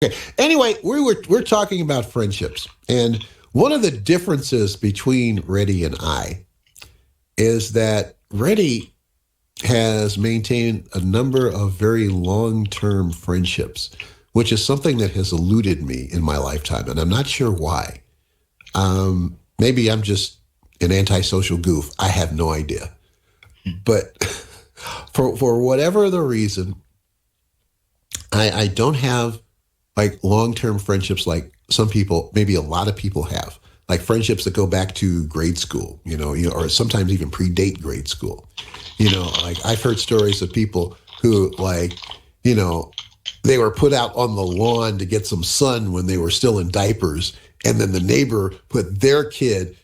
Okay. Anyway, we're talking about friendships, and one of the differences between Reddy and I is that Reddy has maintained a number of very long-term friendships, which is something that has eluded me in my lifetime, and I'm not sure why. Maybe I'm just an antisocial goof. I have no idea. But for whatever the reason, I don't have like long-term friendships like some people, maybe a lot of people have, like friendships that go back to grade school, or sometimes even predate grade school. Like I've heard stories of people who they were put out on the lawn to get some sun when they were still in diapers, and then the neighbor put their kid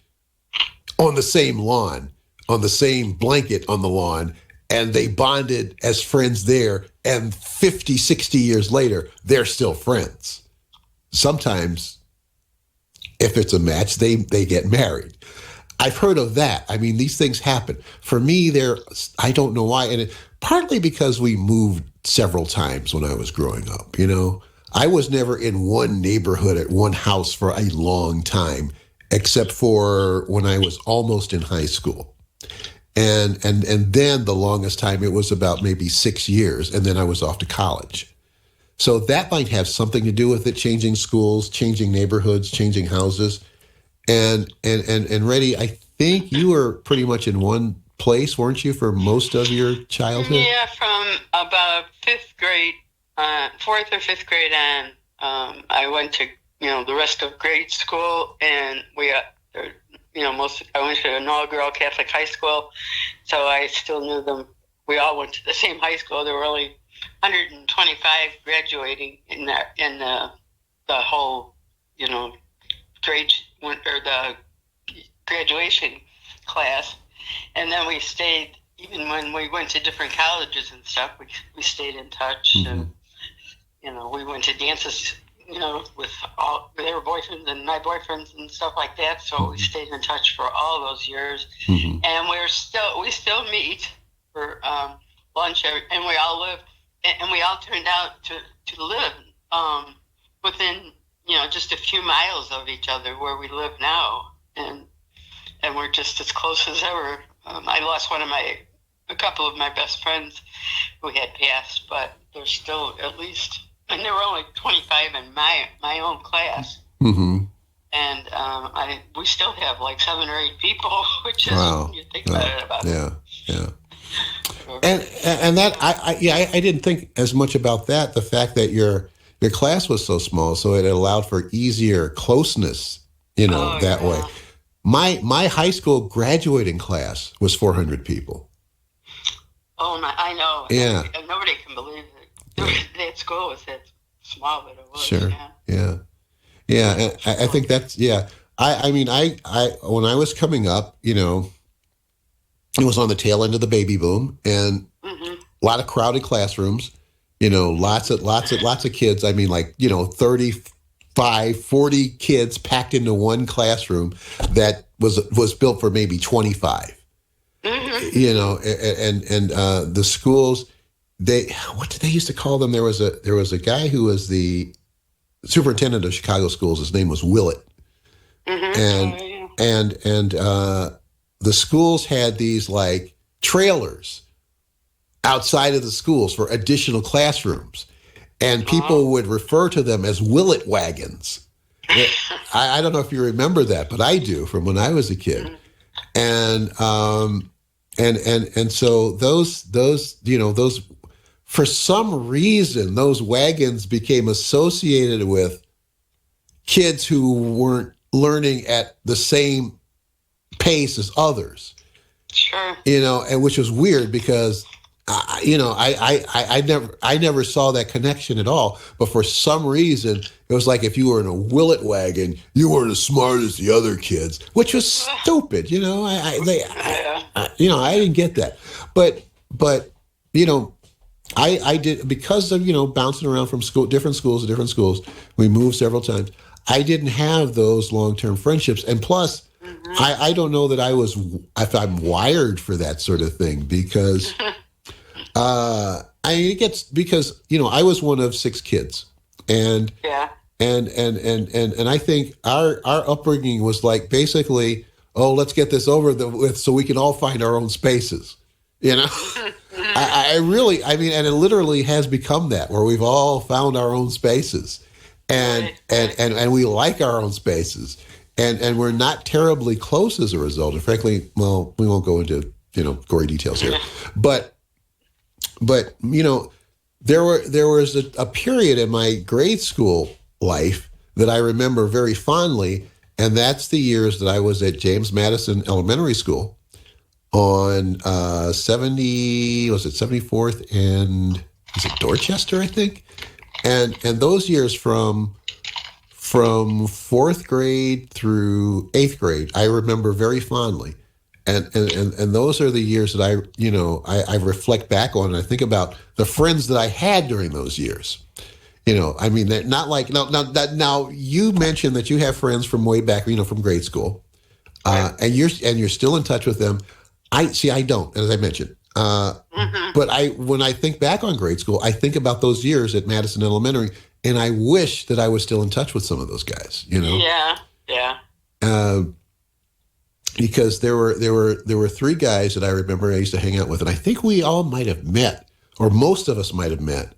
on the same lawn, on the same blanket on the lawn, and they bonded as friends there, and 50, 60 years later, they're still friends. Sometimes, if it's a match, they get married. I've heard of that. I mean, these things happen. For me, I don't know why, and partly because we moved several times when I was growing up, I was never in one neighborhood at one house for a long time, except for when I was almost in high school. And then the longest time, it was about maybe 6 years, and then I was off to college. So that might have something to do with it, changing schools, changing neighborhoods, changing houses. And Reddy, I think you were pretty much in one place, weren't you, for most of your childhood? Yeah, from about fifth grade, fourth or fifth grade on, I went to, the rest of grade school, and I went to an all-girl Catholic high school, so I still knew them. We all went to the same high school. There were only 125 graduating in the whole, grade or the graduation class, and then we stayed. Even when we went to different colleges and stuff, we stayed in touch, and we went to dances. With their boyfriends and my boyfriends and stuff like that. So we stayed in touch for all those years, and we still meet for lunch, and we all live, and we all turned out to live within just a few miles of each other where we live now, and we're just as close as ever. I lost a couple of my best friends who had passed, but they're still at least. And there were only 25 in my own class, and we still have like 7 or 8 people, which is when you think about it. Yeah. And that I didn't think as much about that. The fact that your class was so small, so it allowed for easier closeness, that way. My high school graduating class was 400 people. Oh, I know. Yeah. And nobody can believe it. That school was that small, but it was. Sure. Yeah. And I think that's, I mean, when I was coming up, it was on the tail end of the baby boom, and a lot of crowded classrooms, lots of kids. I mean, 35, 40 kids packed into one classroom that was built for maybe 25. And the schools. What did they used to call them? There was a guy who was the superintendent of Chicago schools. His name was Willett, and the schools had these like trailers outside of the schools for additional classrooms, and people would refer to them as Willett wagons. I don't know if you remember that, but I do from when I was a kid, and so those. For some reason, those wagons became associated with kids who weren't learning at the same pace as others. Sure. And which was weird because, I never saw that connection at all. But for some reason, it was like if you were in a Willett wagon, you weren't as smart as the other kids, which was stupid. I didn't get that. But I did, because of, bouncing around from different schools to different schools, we moved several times. I didn't have those long-term friendships. And plus, I don't know that if I'm wired for that sort of thing, because, because, I was one of 6 kids. And Yeah. and I think our upbringing was like basically, oh, let's get this over with so we can all find our own spaces. You know, I really, I mean, and it literally has become that where we've all found our own spaces, and and we like our own spaces, and we're not terribly close as a result. And frankly, well, we won't go into gory details here, but there was a period in my grade school life that I remember very fondly, and that's the years that I was at James Madison Elementary School on 74th and is it Dorchester, I think, and those years from fourth grade through eighth grade, I remember very fondly, and those are the years that I reflect back on, and I think about the friends that I had during those years. I mean, they're not like now. You mentioned that you have friends from way back, from grade school, and you're still in touch with them. I don't, as I mentioned. But when I think back on grade school, I think about those years at Madison Elementary, and I wish that I was still in touch with some of those guys. Yeah. Because there were three guys that I remember I used to hang out with, and I think we all might have met, or most of us might have met,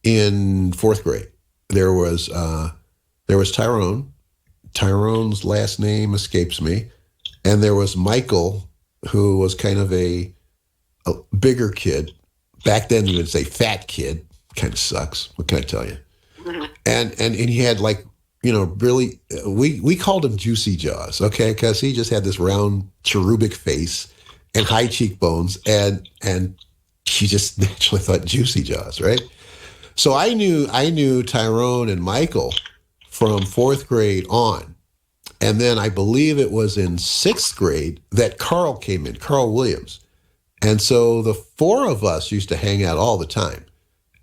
in fourth grade. There was Tyrone. Tyrone's last name escapes me, and there was Michael, who was kind of a bigger kid. Back then, you would say fat kid. Kind of sucks. What can I tell you? And he had really, we called him Juicy Jaws, okay, because he just had this round cherubic face and high cheekbones, and she just naturally thought Juicy Jaws, right? So I knew Tyrone and Michael from fourth grade on. And then I believe it was in sixth grade that Carl came in, Carl Williams. And so the four of us used to hang out all the time.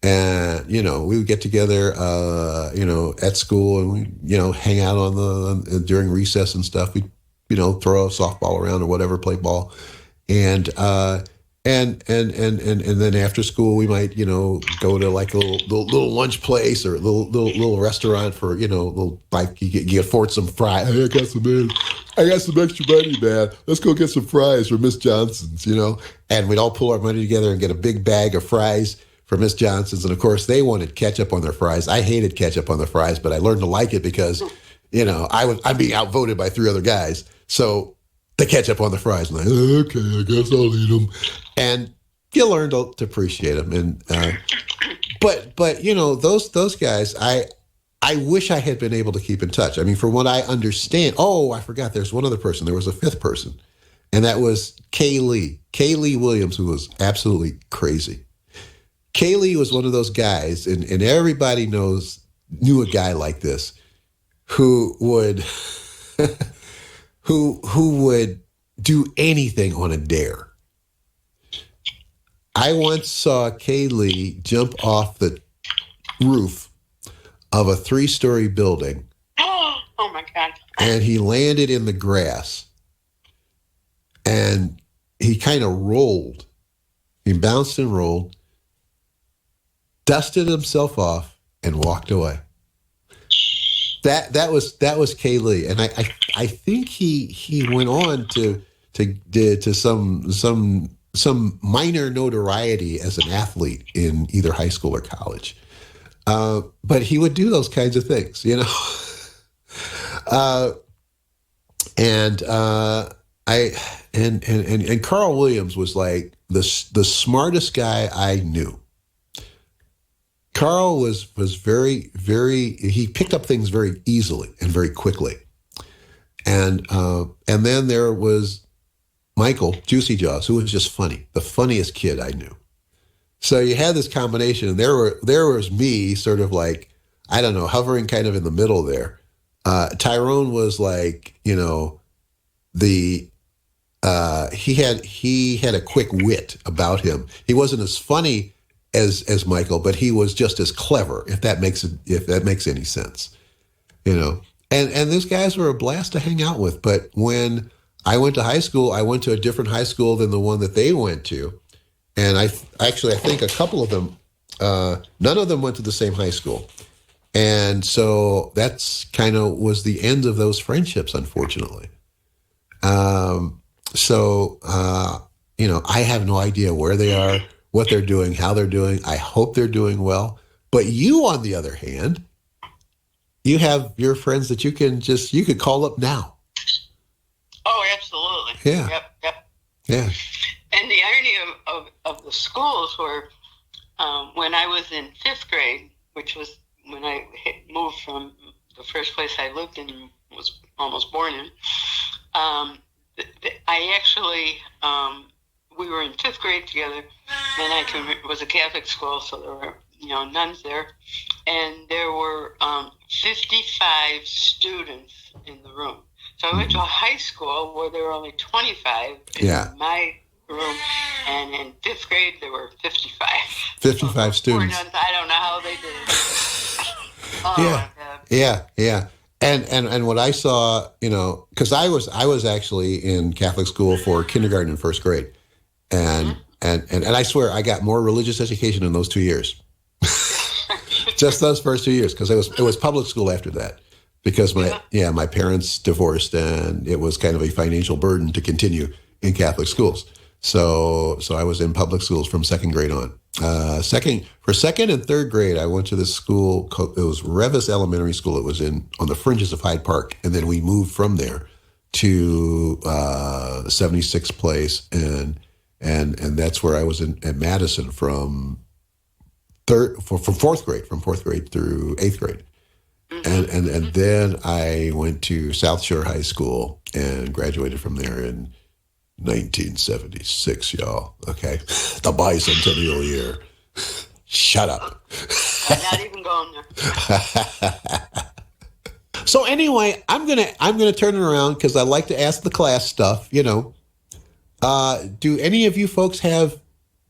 And, we would get together, at school, and we, hang out during recess and stuff. We'd, throw a softball around or whatever, play ball. And then after school, we might, go to like a little lunch place or a little restaurant for, like you get afford some fries. Hey, I got some extra money, man. Let's go get some fries for Miss Johnson's, and we'd all pull our money together and get a big bag of fries for Miss Johnson's. And of course, they wanted ketchup on their fries. I hated ketchup on the fries, but I learned to like it because, I'm being outvoted by three other guys. So the ketchup on the fries. I'm like, okay, I guess I'll eat them. And you learn to appreciate them. And but those guys, I wish I had been able to keep in touch. I mean, from what I understand, I forgot there's one other person. There was a fifth person, and that was Kaylee Williams, who was absolutely crazy. Kaylee was one of those guys, and everybody knew a guy like this who would who would do anything on a dare. I once saw Kaylee jump off the roof of a 3-story building. Oh my God. And he landed in the grass. And he kind of rolled. He bounced and rolled, dusted himself off, and walked away. That was Kaylee, and I think he went on to some minor notoriety as an athlete in either high school or college. But he would do those kinds of things, and Carl Williams was like the smartest guy I knew. Carl was very, very, he picked up things very easily and very quickly. And then there was Michael, Juicy Jaws, who was just funny, the funniest kid I knew. So you had this combination, and there was me sort of like, I don't know, hovering kind of in the middle there. Tyrone was like, he had a quick wit about him. He wasn't as funny as Michael, but he was just as clever, if that makes any sense, And those guys were a blast to hang out with. But when I went to high school, I went to a different high school than the one that they went to, and I think a couple of them, none of them went to the same high school, And so that's kind of was the end of those friendships, unfortunately. I have no idea where they are, what they're doing, how they're doing. I hope they're doing well. But you, on the other hand, you have your friends that you could call up now. Oh, absolutely. Yeah. Yep. Yeah. And the irony of the schools were when I was in 5th grade, which was when I moved from the first place I lived in and was almost born in, I actually, we were in 5th grade together, and it was a Catholic school, so there were, nuns there, and there were 55 students in the room. So I went to a high school where there were only 25 in my room, and in 5th grade there were 55. 55 students. Nuns, I don't know how they did it. Yeah. And what I saw, because I was actually in Catholic school for kindergarten and 1st grade, and I swear I got more religious education in those 2 years, just those first 2 years, because it was public school after that, because my parents divorced, and it was kind of a financial burden to continue in Catholic schools. So I was in public schools from 2nd grade on. For 2nd and 3rd grade, I went to this school. It was Revis Elementary School. It was on the fringes of Hyde Park, and then we moved from there to 76th Place, and that's where I was at Madison from 4th grade through 8th grade, and then I went to South Shore High School and graduated from there in 1976, y'all. Okay, the bicentennial year. Shut up. I'm not even going there. So anyway, I'm gonna turn it around because I like to ask the class stuff. Do any of you folks have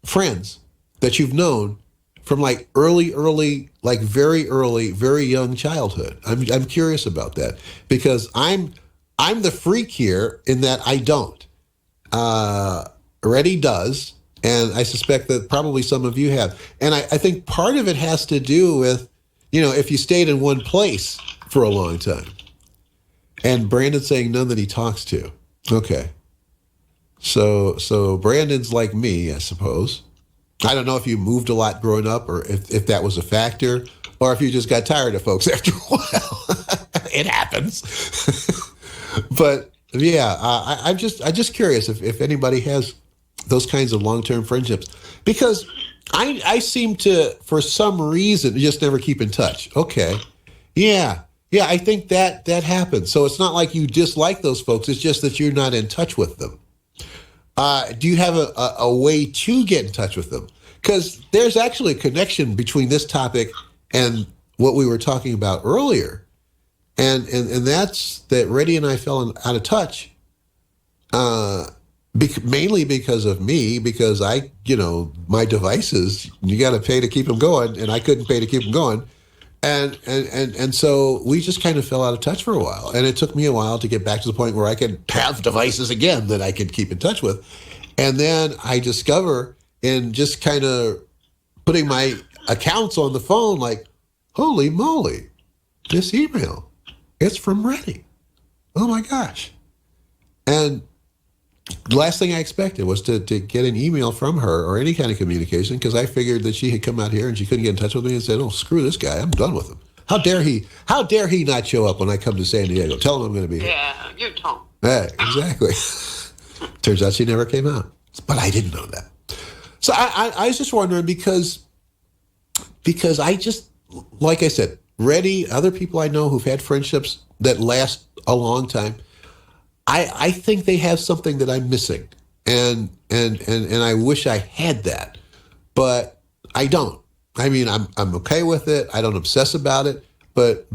friends that you've known from like early, like very early, very young childhood? I'm curious about that because I'm the freak here in that I don't. Redi does, and I suspect that probably some of you have. And I think part of it has to do with, if you stayed in one place for a long time. And Brandon's saying none that he talks to. Okay. So Brandon's like me, I suppose. I don't know if you moved a lot growing up or if that was a factor, or if you just got tired of folks after a while. It happens. But yeah, I'm just curious if anybody has those kinds of long-term friendships, because I seem to, for some reason, just never keep in touch. Okay, yeah, I think that happens. So it's not like you dislike those folks; it's just that you're not in touch with them. Do you have a way to get in touch with them? Because there's actually a connection between this topic and what we were talking about earlier. And that's that Redi and I fell out of touch, mainly because of me, because my devices, you got to pay to keep them going, and I couldn't pay to keep them going. And so we just kind of fell out of touch for a while. And it took me a while to get back to the point where I could have devices again that I could keep in touch with. And then I discover in just kind of putting my accounts on the phone, like, holy moly, this email. It's from Redi. Oh my gosh. And the last thing I expected was to get an email from her or any kind of communication, because I figured that she had come out here and she couldn't get in touch with me and said, oh, screw this guy. I'm done with him. How dare he not show up when I come to San Diego? Tell him I'm going to be here. Yeah, you don't. Yeah, exactly. Turns out she never came out. But I didn't know that. So I was just wondering because I just, like I said, Redi, other people I know who've had friendships that last a long time, I think they have something that I'm missing, and I wish I had that, but I don't. I mean, I'm okay with it. I don't obsess about it, but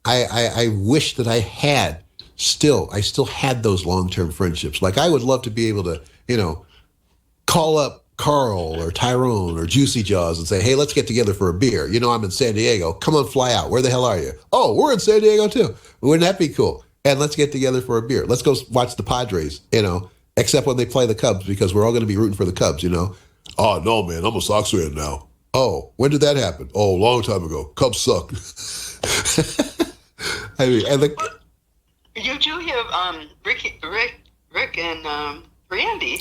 I wish that I still had those long-term friendships. Like I would love to be able to, call up Carl or Tyrone or Juicy Jaws and say, hey, let's get together for a beer. I'm in San Diego. Come on, fly out. Where the hell are you? Oh, we're in San Diego too. Wouldn't that be cool? And let's get together for a beer. Let's go watch the Padres, except when they play the Cubs, because we're all going to be rooting for the Cubs, Oh, no, man, I'm a Sox fan now. Oh, when did that happen? Oh, a long time ago. Cubs suck. I mean, and you do have Rick and Randy.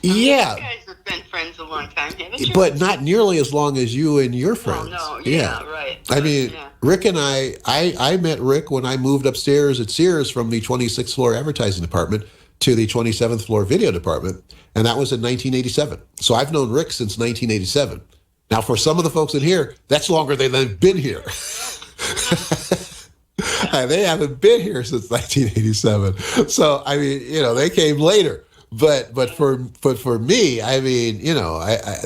yeah, you guys have been friends a long time, haven't you? but not nearly as long as you and your friends. Oh, no, yeah, right. I mean, yeah. Rick and I met Rick when I moved upstairs at Sears from the 26th floor advertising department to the 27th floor video department, and that was in 1987. So I've known Rick since 1987. Now, for some of the folks in here, that's longer than they've been here. They haven't been here since 1987. So, I mean, they came later. But for me, I mean,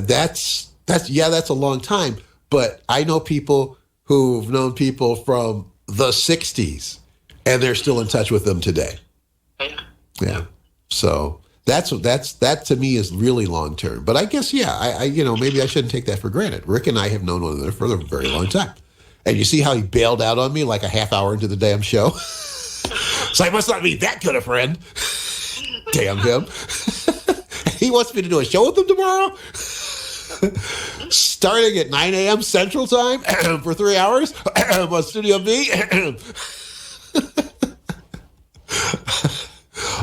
that's a long time. But I know people who've known people from the 60s, and they're still in touch with them today. Yeah. So that to me is really long term. But I guess, maybe I shouldn't take that for granted. Rick and I have known one another for a very long time. And you see how he bailed out on me like a half hour into the damn show? So I must not be that good a friend. Damn him. He wants me to do a show with him tomorrow? Starting at 9 a.m. Central Time for 3 hours on Studio B.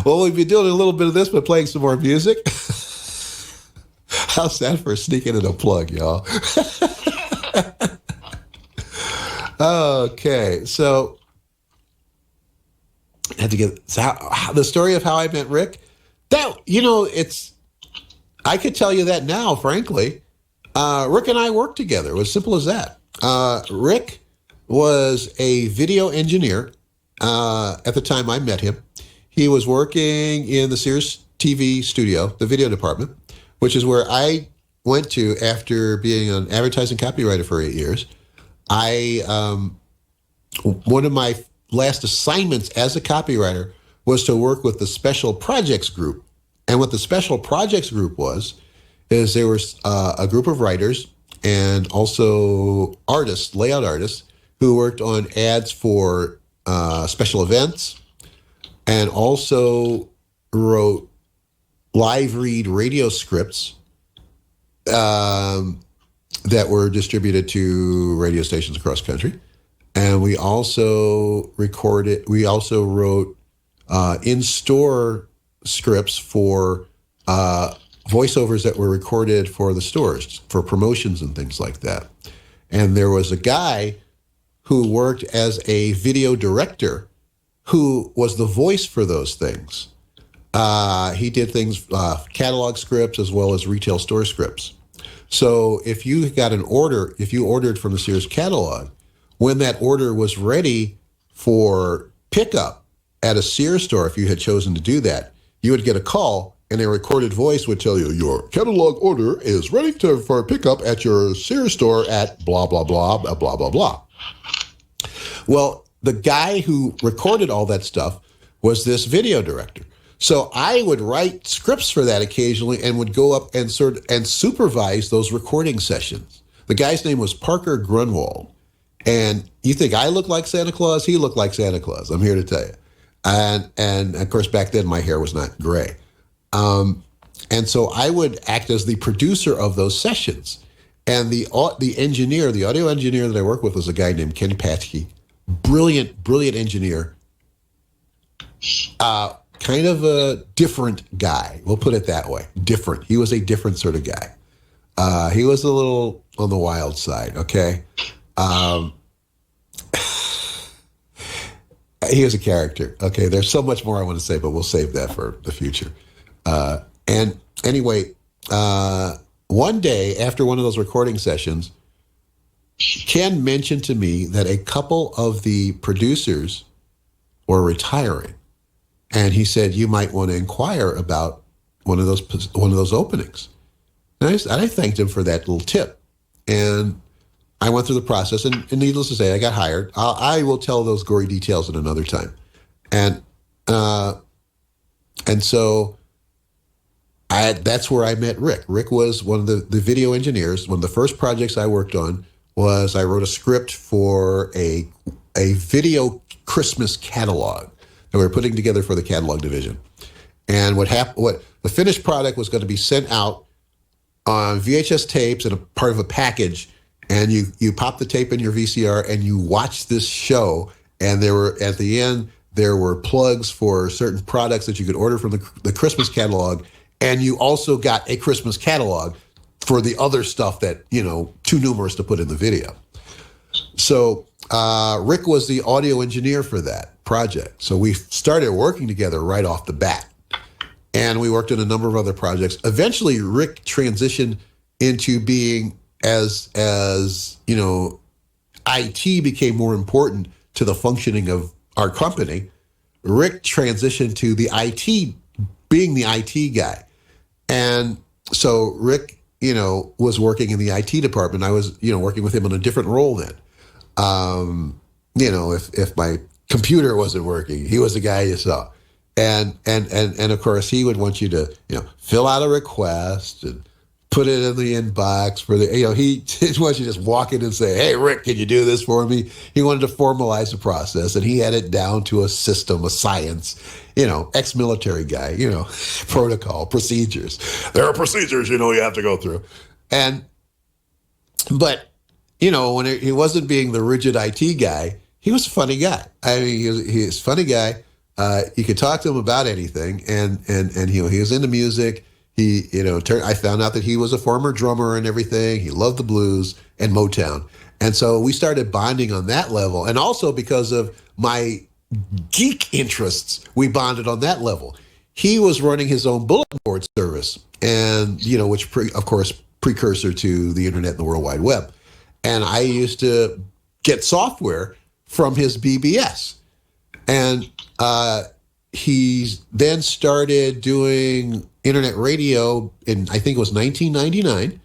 Well, we'll be doing a little bit of this, but playing some more music. How's that for sneaking in a plug, y'all? Okay, so I had to get the story of how I met Rick. That I could tell you that now, frankly. Rick and I worked together. It was simple as that. Rick was a video engineer at the time I met him. He was working in the Sears TV studio, the video department, which is where I went to after being an advertising copywriter for 8 years. One of my last assignments as a copywriter was to work with the Special Projects Group. And what the Special Projects Group is there was a group of writers and also artists, layout artists, who worked on ads for special events and also wrote live read radio scripts that were distributed to radio stations across the country. And we also wrote in-store scripts for voiceovers that were recorded for the stores, for promotions and things like that. And there was a guy who worked as a video director who was the voice for those things. He did things, catalog scripts as well as retail store scripts. So if you ordered from the Sears catalog, when that order was ready for pickup at a Sears store, if you had chosen to do that, you would get a call and a recorded voice would tell you, your catalog order is ready for pickup at your Sears store at blah, blah, blah, blah, blah, blah, blah. Well, the guy who recorded all that stuff was this video director. So I would write scripts for that occasionally and would go up and supervise those recording sessions. The guy's name was Parker Grunwald. And you think I look like Santa Claus? He looked like Santa Claus. I'm here to tell you. And of course, back then my hair was not gray. And so I would act as the producer of those sessions. And the audio engineer that I worked with was a guy named Ken Patke. Brilliant engineer. Kind of a different guy. We'll put it that way. Different. He was a different sort of guy. He was a little on the wild side, okay? He was a character. Okay, there's so much more I want to say, but we'll save that for the future. And anyway, one day after one of those recording sessions, Ken mentioned to me that a couple of the producers were retiring. And he said, you might want to inquire about one of those openings. And I thanked him for that little tip. And I went through the process, and needless to say, I got hired. I will tell those gory details at another time. And so that's where I met Rick. Rick was one of the video engineers. One of the first projects I worked on was I wrote a script for a video Christmas catalog that we were putting together for the catalog division. And what the finished product was going to be sent out VHS tapes and a part of a package, and you pop the tape in your VCR and you watch this show. And there were, at the end, there were plugs for certain products that you could order from the Christmas catalog, and you also got a Christmas catalog for the other stuff that, you know, too numerous to put in the video. So Rick was the audio engineer for that project. So we started working together right off the bat. And we worked on a number of other projects. Eventually, Rick transitioned into being, as you know, IT became more important to the functioning of our company. Rick transitioned to being the IT guy. And so Rick, you know, was working in the IT department. I was, you know, working with him on a different role then. You know, if my computer wasn't working, he was the guy you saw. And of course, he would want you to, you know, fill out a request and put it in the inbox for the, you know, he didn't want you to just walk in and say, hey, Rick, can you do this for me? He wanted to formalize the process, and he had it down to a system, a science, you know, ex-military guy, you know, protocol, procedures. There are procedures, you know, you have to go through. But, you know, when he wasn't being the rigid IT guy, he was a funny guy. I mean, he was a funny guy. You could talk to him about anything, and you know, he was into music. He, you know, I found out that he was a former drummer and everything. He loved the blues and Motown, and so we started bonding on that level. And also because of my geek interests, we bonded on that level. He was running his own bulletin board service, and you know, which of course precursor to the internet and the World Wide Web. And I used to get software from his BBS. And he then started doing internet radio in, I think it was 1999,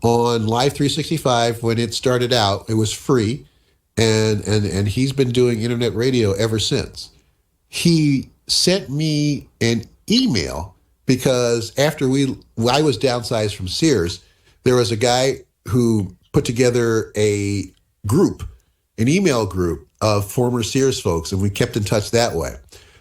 on Live 365 when it started out. It was free. And he's been doing internet radio ever since. He sent me an email because after I was downsized from Sears, there was a guy who put together a group, an email group of former Sears folks, and we kept in touch that way.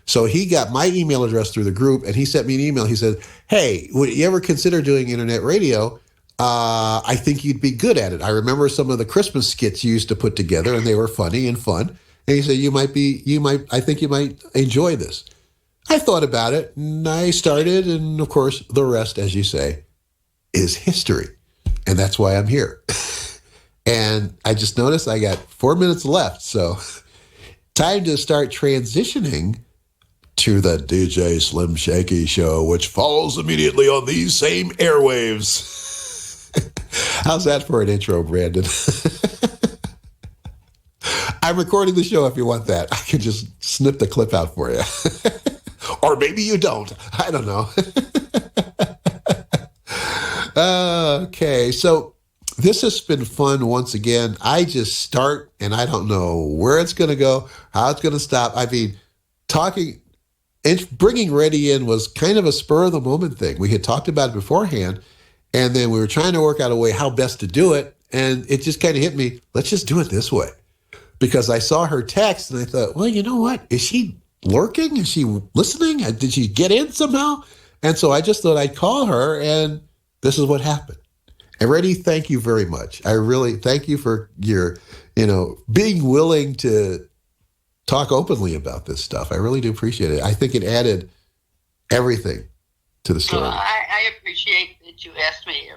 So he got my email address through the group, and he sent me an email. He said, hey, would you ever consider doing internet radio? I think you'd be good at it. I remember some of the Christmas skits you used to put together, and they were funny and fun. And he said, I think you might enjoy this. I thought about it, and I started, and of course, the rest, as you say, is history. And that's why I'm here. And I just noticed I got 4 minutes left. So time to start transitioning to the DJ Slim Shaky show, which follows immediately on these same airwaves. How's that for an intro, Brandon? I'm recording the show if you want that. I can just snip the clip out for you. Or maybe you don't. I don't know. Okay, so this has been fun once again. I just start and I don't know where it's going to go, how it's going to stop. I mean, talking and bringing Redi in was kind of a spur of the moment thing. We had talked about it beforehand, and then we were trying to work out a way how best to do it. And it just kind of hit me, let's just do it this way. Because I saw her text and I thought, well, you know what? Is she lurking? Is she listening? Did she get in somehow? And so I just thought I'd call her, and this is what happened. And Redi, thank you very much. I really thank you for your, being willing to talk openly about this stuff. I really do appreciate it. I think it added everything to the story. I appreciate that you asked me.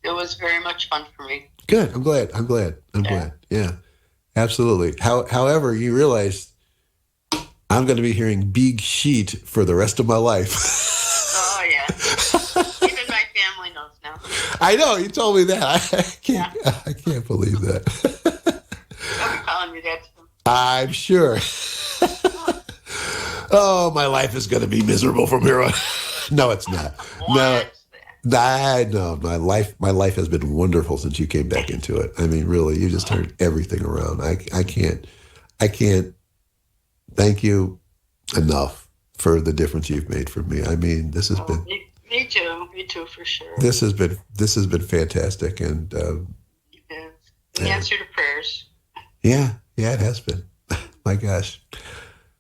It was very much fun for me. Good. I'm glad. Yeah, absolutely. However, you realize I'm going to be hearing Big Sheet for the rest of my life. Oh, yeah. Even my family knows now. I know. You told me that. I can't believe that. I'll be calling you that soon. I'm sure. Oh, my life is going to be miserable from here on. No, it's not. No. My life has been wonderful since you came back into it. I mean, really, you just turned everything around. I can't thank you enough for the difference you've made for me. I mean, this has been me too, for sure. This has been fantastic, and the answer to prayers. Yeah, it has been. My gosh.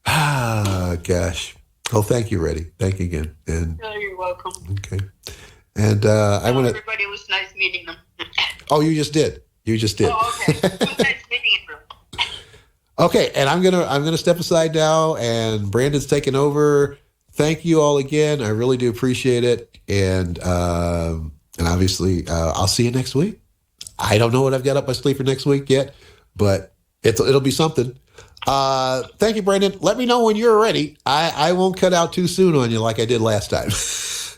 Gosh. Well, thank you, Redi. Thank you again. And you're welcome. Okay. And I want to. Everybody, it was nice meeting them. Oh, you just did. You just did. Oh, okay. It was nice meeting you. Okay, and I'm gonna step aside now, and Brandon's taking over. Thank you all again. I really do appreciate it, and obviously I'll see you next week. I don't know what I've got up my sleeve for next week yet, but it'll be something. Thank you, Brandon. Let me know when you're ready. I won't cut out too soon on you like I did last time.